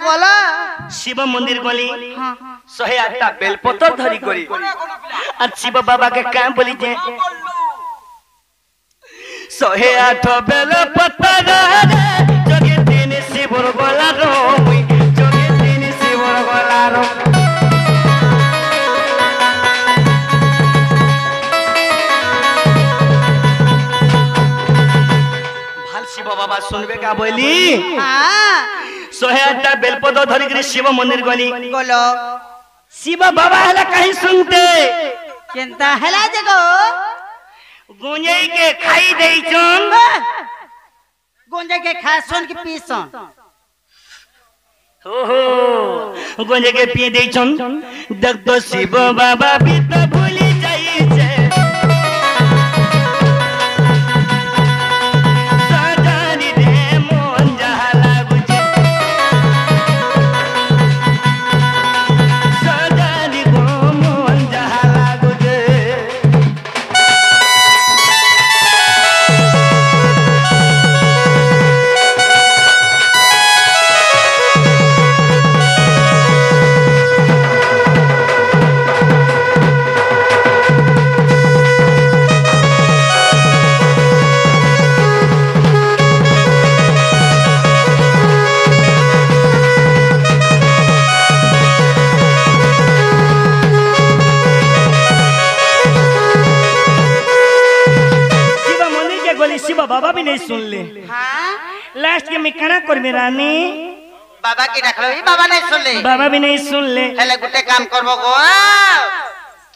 কলা শিব মন্দির গলি 108টা বেলপত্র ধরি করি আর শিব বাবাকে কাম বলি যে 108 বেলপত্র জগে দিন শিবর গলার মুই জগে দিন শিবর গলার ভাল শিব বাবা শুনবে কা বলি 108টা বেলপত্র ধরি করে শিব মন্দির গলি গলো शिव बाबा हला कहीं सुनते केंता हला जगो गुंजई के खाई देइछन गोंजा के खासन की पीसन हो हो गुंजई के पी देइछन देख तो शिव बाबा भी तो भूली जाई छे सजानी रे मन जहा लागु छे सजानी गो मन जहा लागु छे शिव बाबा भी नहीं सुन ले हां लास्ट के मैं कना कर मेरा रानी बाबा की रखलो ई बाबा नहीं सुन ले बाबा भी नहीं सुन ले हेले गुटे काम करबो गो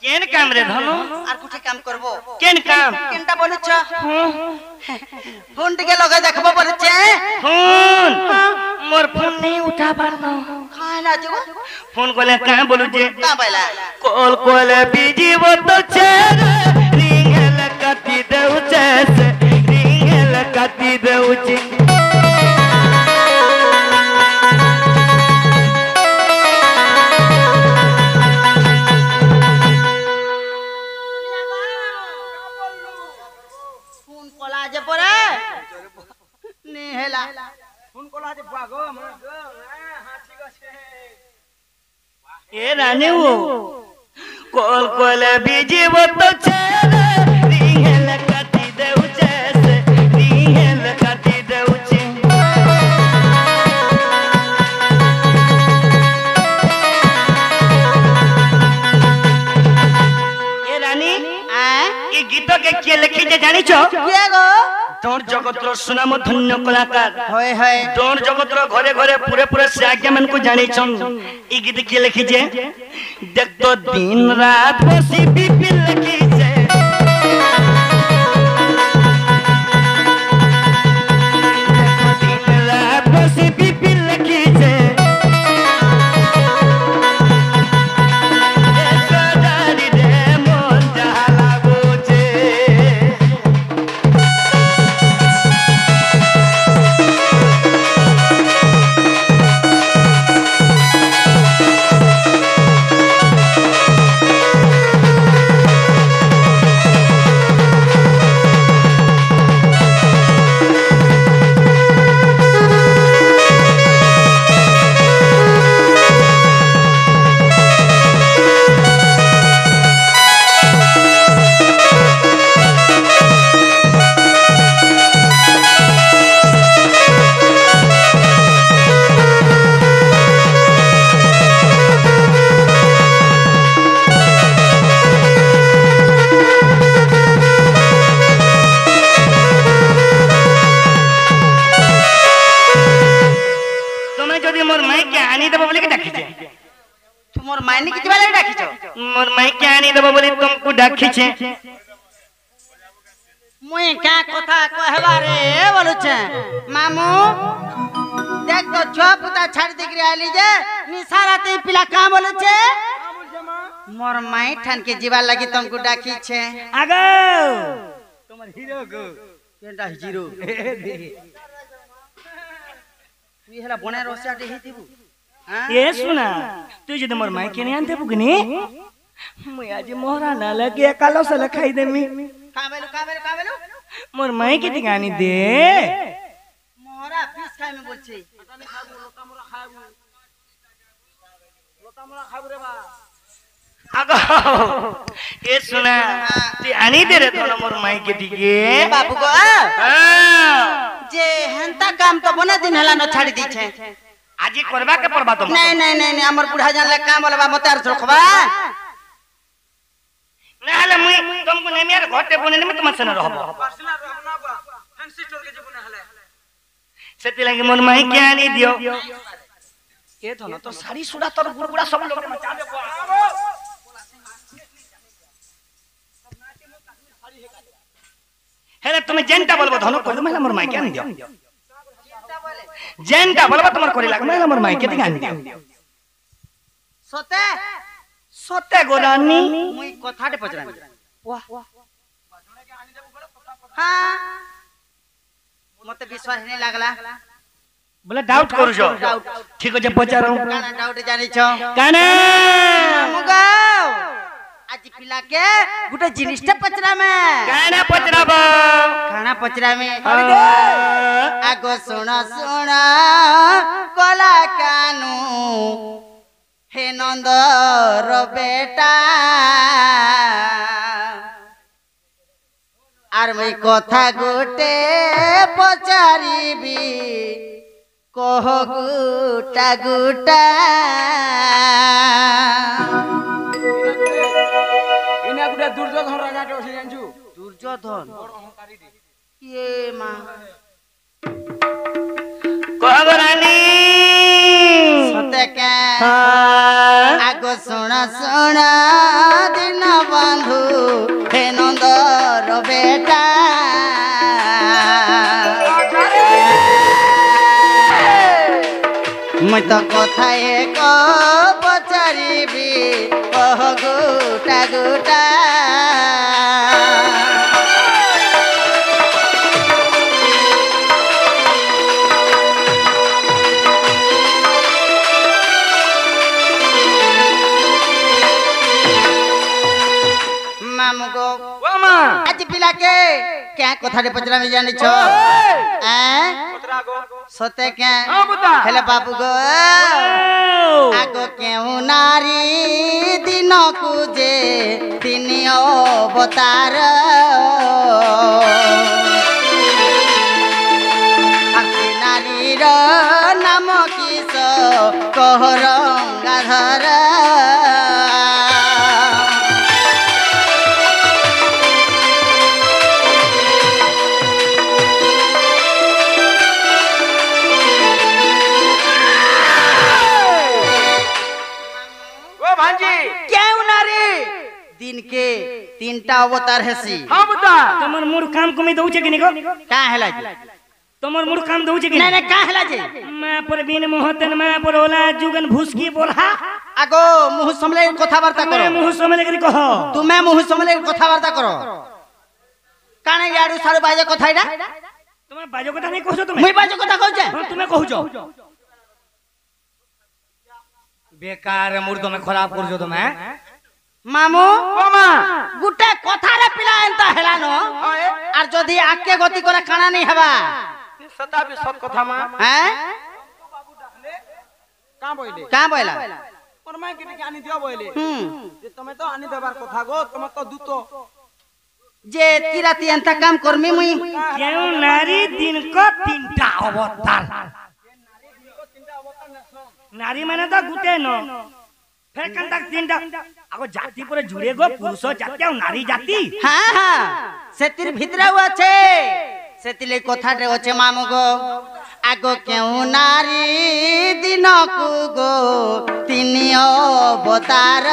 केन काम रे धनो আর গুটে কাম করবো केन काम কেনটা বলছ ফোন টিকে লগে দেখবো বলছে फोन मोर फोन नहीं उठा पारनो খাইলা জগো फोन कोले कहां बोलू जे का बैला कॉल कोले बिजी वो तो छे रिंग लकती देउ छे रिंग लकती देउ छे ফোন কলা যে পরে নি হেলা ফোন কলা যে পাগো আমার হ্যাঁ ঠিক আছে ए रानी वो कॉल कोले बिजी वो तो छे रिंग लकती देउ छे रिंग लकती देउ छे ए रानी এই গীত কে লিখি যে জানিছ কে গো তোর জগতর সুনাম ধন্য কলাকার হয় হয় তোর জগতর ঘরে ঘরে পুরে পুরে সে আজ্ঞা মান কো জানিছন এই গীত কে লিখি যে দেখ তো দিন রাত বসি বিপিল লিখি যে দিন রাত বসি বিপিল লিখি যে সজানি রে মন যাহা লাগোছে তোমার মাইনে কি দিবালে ডাকিছো मोर माई के आनी देबो बोली तुमको डाकी छे মুই কা কথা কহবা রে বলুছে মামু দেখ তো ছুয়া পুতা ছাড় দিগরি আইলি যে নিসারাতে পিলা কা বলছে মোর মাই ঠান के जीवा লাগি तुमको डाकी छे आगो তোমার হিরো গো কেনটা হিরো তুই হেলা বনে রসা দেহি দিবু ये सुना तू जदि मोर माई के नहीं आनते बुगनी मुई आज मोहरा ना लगे कालो से लखाई देमी কাবেলু मोर माई की टिकानी दे মোরা পিস খাই মে বলছি আগো এ শুনা তুই আনি দে রে ধন মোর মাই के दिगे बाबू को जे हेंता काम तो बना दिन हला न छाड़ी दी छे आज करबा के परबा तुम नहीं नहीं नहीं नहीं हमर बुढ़ा जानले काम बोलबा मते आर रखबा नाले मुई तुमको नेमी यार घटे बने में तुम सने रहबो सेति लागे मोर माई के आनी दियो ए धन तो साड़ी सुड़ा तोर गुड़गुड़ा सब लोग मचा दे हेले तुम जेनटा बोलबो धन कर महिला मोर माई के आनी दियो जेनटा बोलबो तुमर करी लाग महिला मोर माई के दिगा आनी दियो सते सते गोरानी मुई कथाटे पचरानी वाह हां मते विश्वास नहीं लागला बोले डाउट करू छो ठीक है जे पचारो काना डाउट जानि छो काना मुगाओ आज पिला के गुटे जिनिसटा पचरा में काना पचराबो खाना पचरा में आगो सुना सुना कला कानू हे नंदर बेटा आर मैं कथा गुटे पचारिबी कह गुटा गुटा इना गुटे दुर्योधन राजाटे ओसे जानछु दुर्योधन ये मां कहबरानी सते के हां आगो सुना सुना दिन बंधु हे नंदर बेटा मैं तो कथा एक पचारिबी कह गुटा गुटा मामू को वामा आज पिला के क्या कथा रे पचरा में जानि छो पतरा गो सते के हां बुता हेले बाबू गो आगो केउ नारी दिन को जे तिनी अवतार आसी नारीर नाम किस कहरंगाधर दिन के तीनटा अवतार हेसी हां बुता तमर मूड काम कमी दउ छे कि निको का हेला जी तमर मूड काम दउ छे कि नहीं नहीं का हेला जी मैं पर बिन मोहतन मैं पर होला जुगन भूसकी बोलहा आगो मुह समले कथा वार्ता मैं करो मुंह समले करी कह तुमे मुह समले कथा वार्ता करो काने याडू सारे बाजे कथा इडा तुम बाजो कथा नहीं कहछो तुम मुई बाजे कथा कहू छे हां तुम कहछो बेकार मूड में खराब कर जो तुम मामू मामा गुटे कथा रे पिला एंता हेलानो आर जदी आके गति करे काना नहीं हेबा सदा भी सब कथा मा हैं का बोइले का बोला पर मैं के आनी दियो बोइले जे तमे तो आनी देबार कथा गो तमे तो दूतो जे किराती एंता काम करमी मुई क्यों नारी दिन को तीनटा अवतार नारी माने तो गुटे न फेर कान तक तीनटा आगो जाति पर जुड़े गो पुरुष जाति और नारी जाति हां हां सेतिर भितरा আছে सेतिले कथाटे আছে मामू गो आगो केउ नारी दिन को गो तिनी अवतार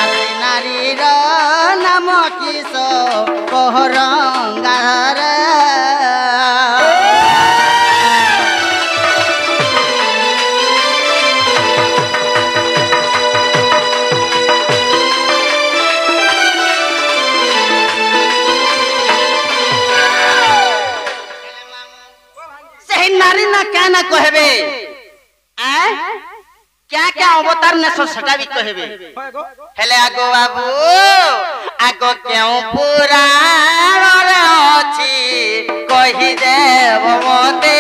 आसी नारीर नाम किस कहरंगाधर नारी ना क्या ना कहबे क्या क्या अवतार ने सटा भी कहबे हेले आगो बाबू आगो क्यों पुराण रे ଅଛି କହିଦେବ ମତେ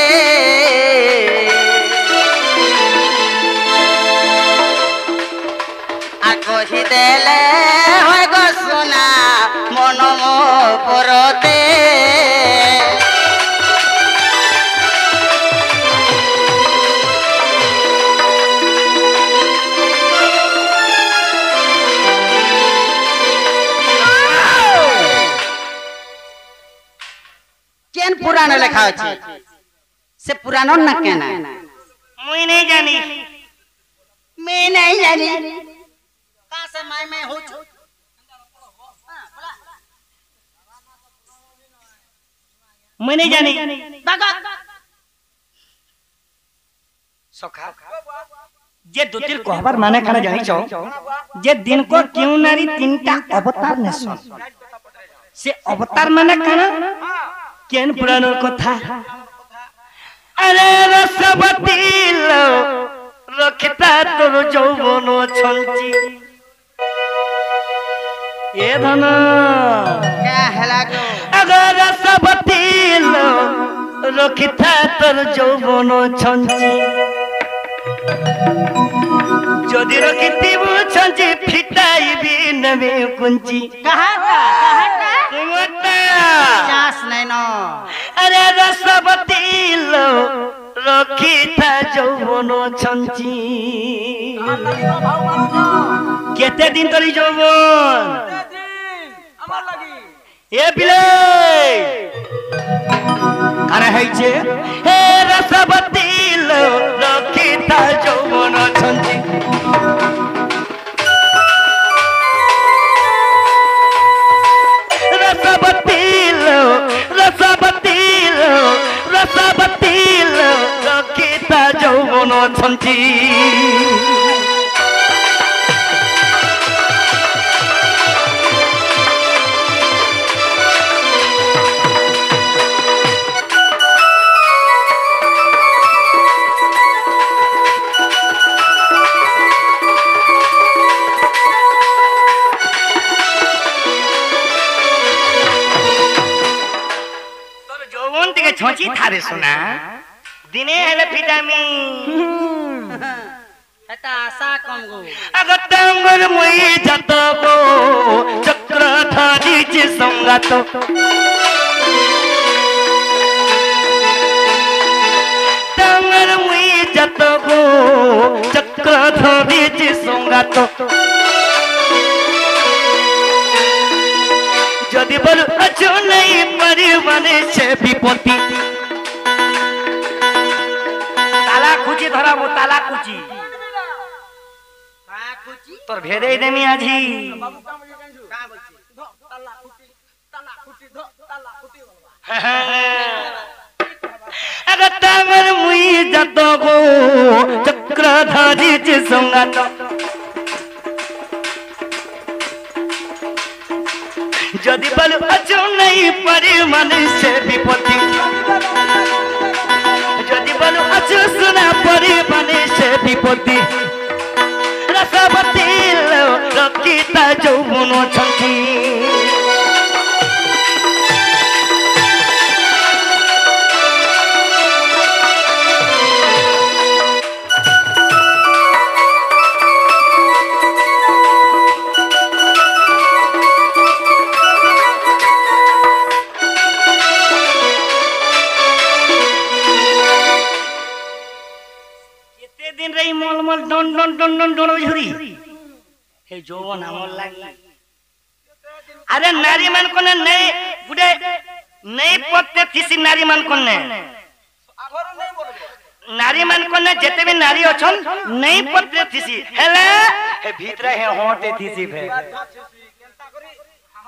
ଆ କହିଦେଲେ হয় গো সোনা মন মো পরতে केन पुराण लेखा अछि से पुराण न केना मुई नहीं जानी मैं नहीं जानी कहां से मैं हो छु मुई नहीं जानी बागा सखा जे दुतिर कहबार माने खाना जानी छो जे दिन को क्यों नारी तीनटा अवतार नेसन से अवतार माने खाना केन पुराणर कथा अरे रसवती लो रखता तोर যৌবন ছঞ্চি ए धन क्या हला गो अगर रसवती लो रखता तोर যৌবন ছঞ্চি যদি রখিতিবু ছঞ্চি ফিটাইবি নবে কুঞ্চি कहा का चास नहीं नो अरे रसवती लो रखिता যৌবন ছঞ্চি केते दिन तरी যৌবন আমার লাগি ए बिले अरे हइছে हे रसवती लो रखिता যৌবন ছঞ্চি रसवती लो रखिता যৌবন ছঞ্চি छोची थारे सुना दिने हेले फिटामी एता आशा कम गो अगर टांगर मुई जात गो चक्र धारी जे संगात टांगर मुई जात गो चक्र धारी जे संगात যদি বল আছো নাই পরিবারে সে বিপত্তি তালা খুঁজি ধরাবো তালা খুঁজি का कुची তোর ভেদেই দেমি আজি বাবু কাম যে কানছু কা বলছি ধ তালা খুটি ধ তালা খুটি বলবা अगर टांगर मुई जात गो चक्रधारी जे संगात যদি বল আছো নাই পরিমাণে সে বিপত্তি যদি বল আছো সোনা পরিমাণে সে বিপত্তি রসবতী রক্ষিতা যৌবন ছঞ্চি दिन रही मोल मोल डन डन डन डन डन झुरी हे যৌবন আমল লাগি अरे नारी मान कोने नहीं गुडे नहीं पत्ते थिसी नारी मान कोने আগর নাই বলবে नारी मान कोने जेते भी नारी अछन नहीं पत्ते थिसी हेले हे भीतरे हे होटे थिसी भे কেনতা করি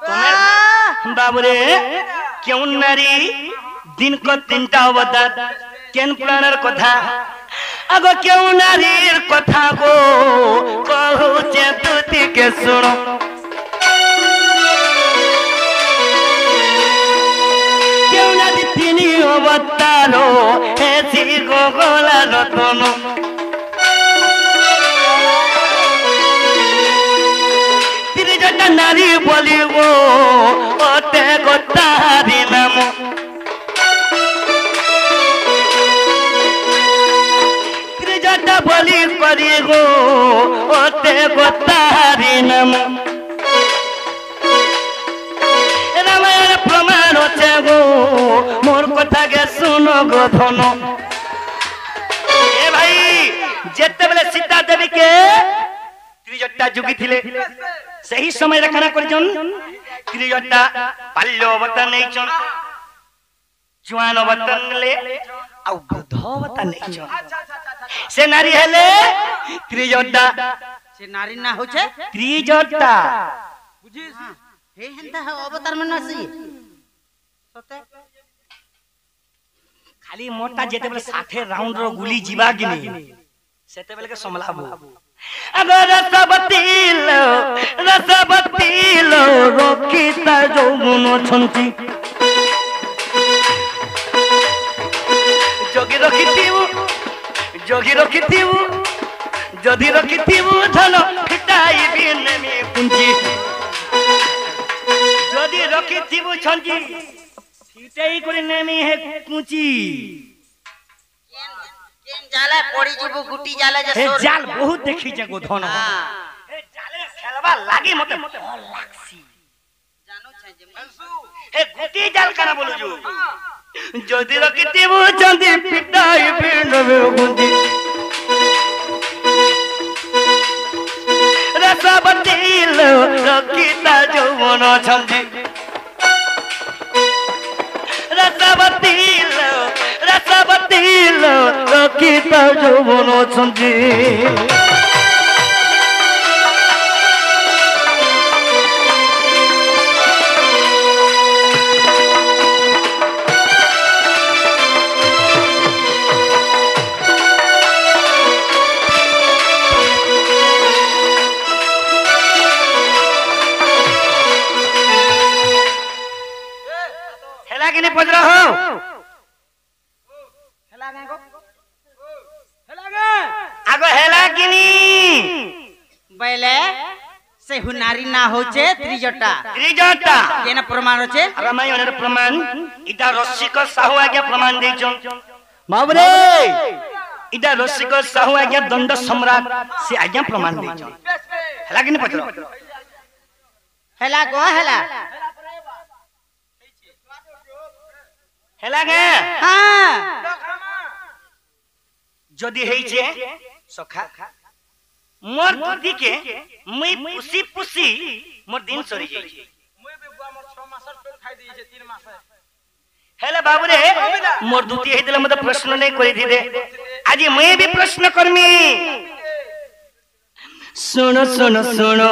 तुम्हें बाबूरे क्यों नारी दिन को तीनटा अवतार केन पुराणर कथा अगो क्यों नारीर कथा गो कहूचे तुति के सुनो क्यों नारी तीनी अवतारो हे सी गोगोला रतन तिरी जटा नारी बोलिबो ओते गोतारी नाम सुंदरी गो ओते गो तारी नाम रामायण प्रमाण छे गो मोर कथा के सुनो गो धन ए भाई जेते बेले सीता देवी के त्रिजटा जुगी थिले सही समय रखना करजन त्रिजटा बाल्य अवतार नैचन जुआन अवतार ले आ वृद्ध अवतार नैचन से नारी हेले त्रिजटा से नारी ना होचे त्रिजटा बुझिस हे हेंता अवतार मन नसी सते खाली मोटा जेते बेले 60 राउंड रो गुली जीवा कि नहीं सेते बेले के समलाबो अगर रसबतील रखिता যৌবন ছন্তি जोगी रखिथिबु जदि रखिथिबु धन फिटाइबि नेमी कुंजी जदि रखिथिबु छंजी फिटाई करि नेमी हे कुंची केन जाला पड़ी जीबो गुटी जाला जे हे सोर जाल बहुत देखि जे गो धन हां हे जाले खेलबा लागी मते भल लागसी जानो छै जे हे गुटी जाल काना बोलु जो जदि रखिथिबु छंजी फिटाइबि नेमी कुंजी रसबतील रखिता যৌবন ছন্দি रसबतील रखिता যৌবন ছন্দি हेला पजरा हो हेला गो हेला गे आगो हेला किनी बैले से हुनारी ना होचे त्रिजटा त्रिजटा केना प्रमाण होचे रामायणर प्रमाण इटा रसिक साहू आज्ञा प्रमाण देचन बाबरे इटा रसिक साहू आज्ञा दंड सम्राट से आज्ञा प्रमाण देचन हेला किनी पजरा हेला गो हेला हेला गे हां जदि हेइ छे सखा मोर बुद्धि के मुई पुसी पुसी मोर दिन सरी जाई छे मुई बे बुआ मोर 6 मास पेट खाइ दै छे 3 मास हेले बाबू रे मोर दुती हेदिले मते प्रश्न नै करि दी दे आज मुई भी प्रश्न करमी सुनो सुनो सुनो